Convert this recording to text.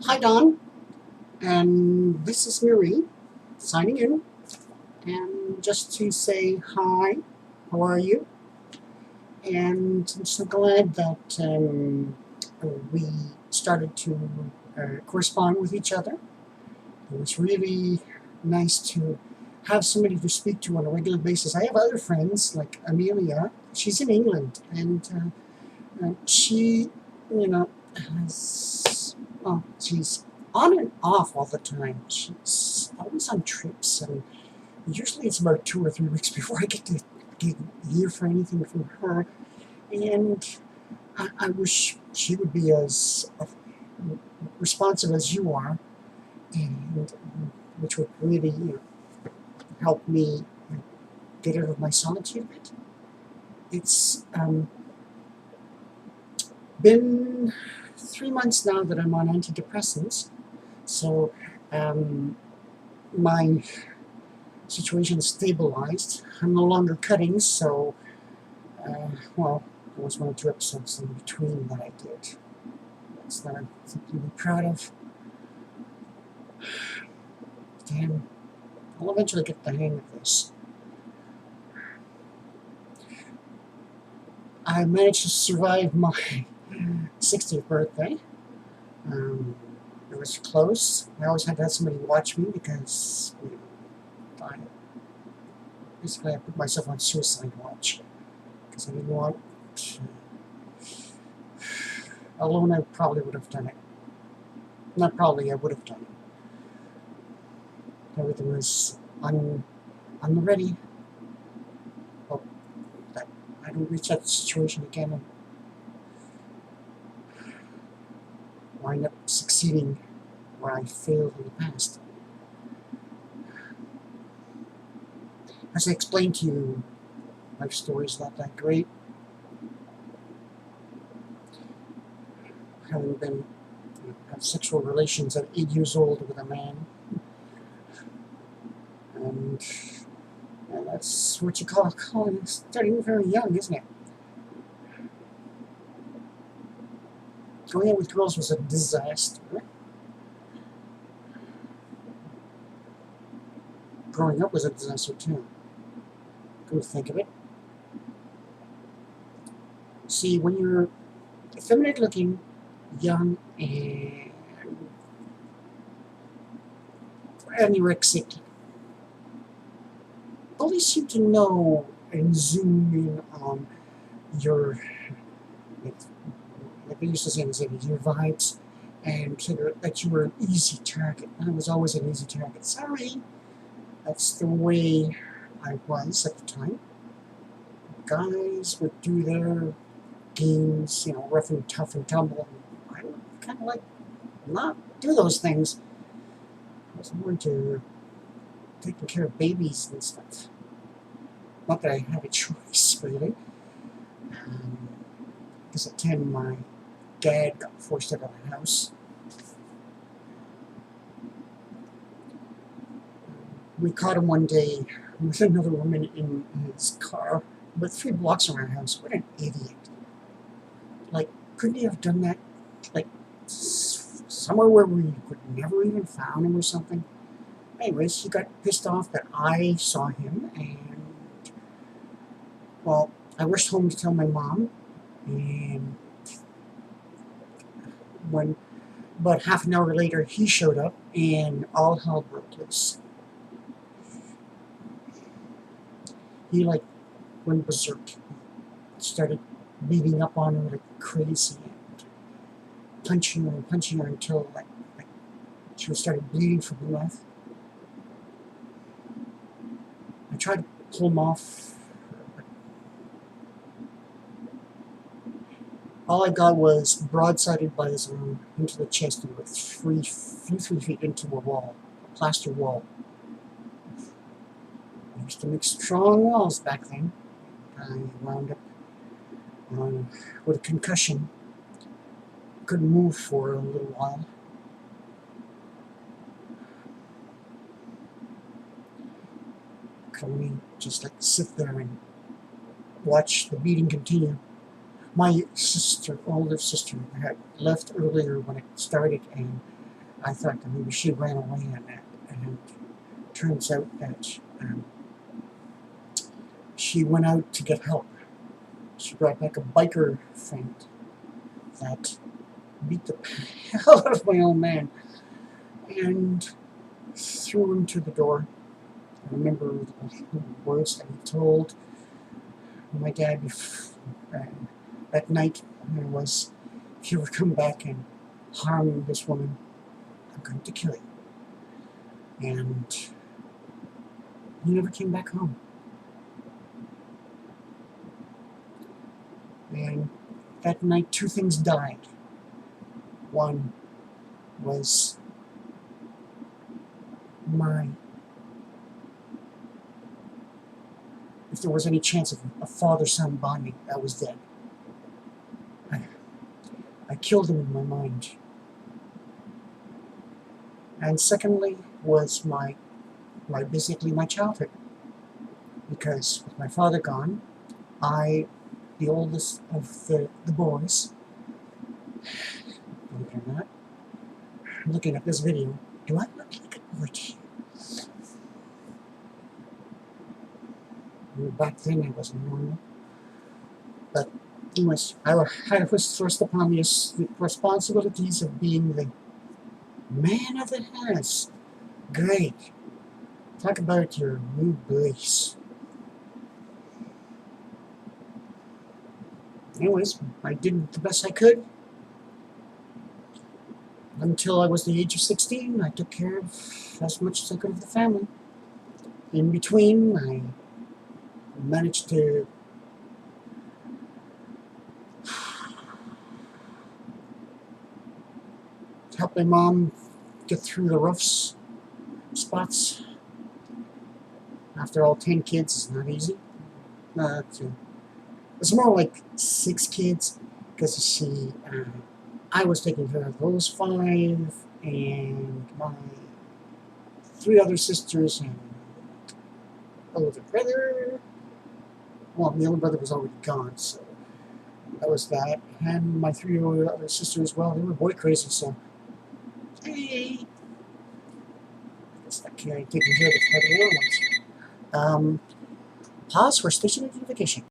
Hi, Don, and this is Marie signing in. And just to say hi, how are you? And I'm so glad that we started to correspond with each other. It was really nice to have somebody to speak to on a regular basis. I have other friends like Amelia. She's in England, and she, you know, she's on and off all the time. She's always on trips, and usually it's about 2 or 3 weeks before I get hear for anything from her. And I wish she would be as responsive as you are, and which would really help me get out of my solitude a bit. It's been 3 months now that I'm on antidepressants, so my situation stabilized. I'm no longer cutting, so well, there was 1 or 2 episodes in between that I did. That's that I'm something to be proud of. And I'll eventually get the hang of this. I managed to survive my 60th birthday. It was close. I always had to have somebody watch me because basically I put myself on suicide watch because I didn't want to. Alone, I probably would have done it. Not probably, I would have done it. Everything was on the ready. Hope that I don't reach that situation again and wind up succeeding where I failed in the past. As I explained to you, life story's not that great. Having been have sexual relations at 8 years old with a man, and that's what you call starting very young, isn't it? Going out with girls was a disaster. Growing up was a disaster too. Come to think of it. See, when you're effeminate looking, young, and anorexic, bullies seem to know and zoom in on your, like they used to say in the 80s, your vibes, and figure that you were an easy target. I was always an easy target. Sorry, that's the way I was at the time. Guys would do their games, rough and tough and tumble, and I would kind of like not do those things. I was more into taking care of babies and stuff. Not that I had a choice, really. Because at 10, my dad got forced out of the house. We caught him one day with another woman in his car, about 3 blocks from our house. What an idiot. Like, couldn't he have done that, like, somewhere where we would never even found him or something? Anyways, he got pissed off that I saw him, and, well, I rushed home to tell my mom, and when about half an hour later he showed up, and all hell broke loose. He, like, went berserk, started beating up on her like crazy, and punching her until, like she started bleeding from the mouth. I tried to pull him off, but all I got was broadsided by his arm into the chest and with 3 feet into a wall, a plaster wall. I used to make strong walls back then. I wound up with a concussion. Couldn't move for a little while. Could only just like sit there and watch the beating continue. My older sister, had left earlier when it started, and I thought that maybe she ran away on that. And it turns out that she went out to get help. She brought back a biker friend that beat the hell out of my old man and threw him to the door. I remember the words that he told my dad that night was, "If you ever come back and harm this woman, I'm going to kill you." And he never came back home. And that night, two things died. One was if there was any chance of a father-son bonding, that was dead. I killed him in my mind. And secondly was basically my childhood. Because with my father gone, the oldest of the boys, believe it or not, looking at this video, do I look like a witch? Back then it wasn't normal. But anyways, I was thrust upon the responsibilities of being the man of the house. Great. Talk about your new beliefs. Anyways, I did the best I could. Until I was the age of 16, I took care of as much as I could of the family. In between, I managed to help my mom get through the rough spots. After all, 10 kids is not easy. It's more like 6 kids, because I was taking care of those 5, and my 3 other sisters and older brother. Well, the older brother was already gone, so that was that. And my 3 other sisters, well, they were boy crazy, so hey, I guess that can't take care of the other ones. Pause for station identification.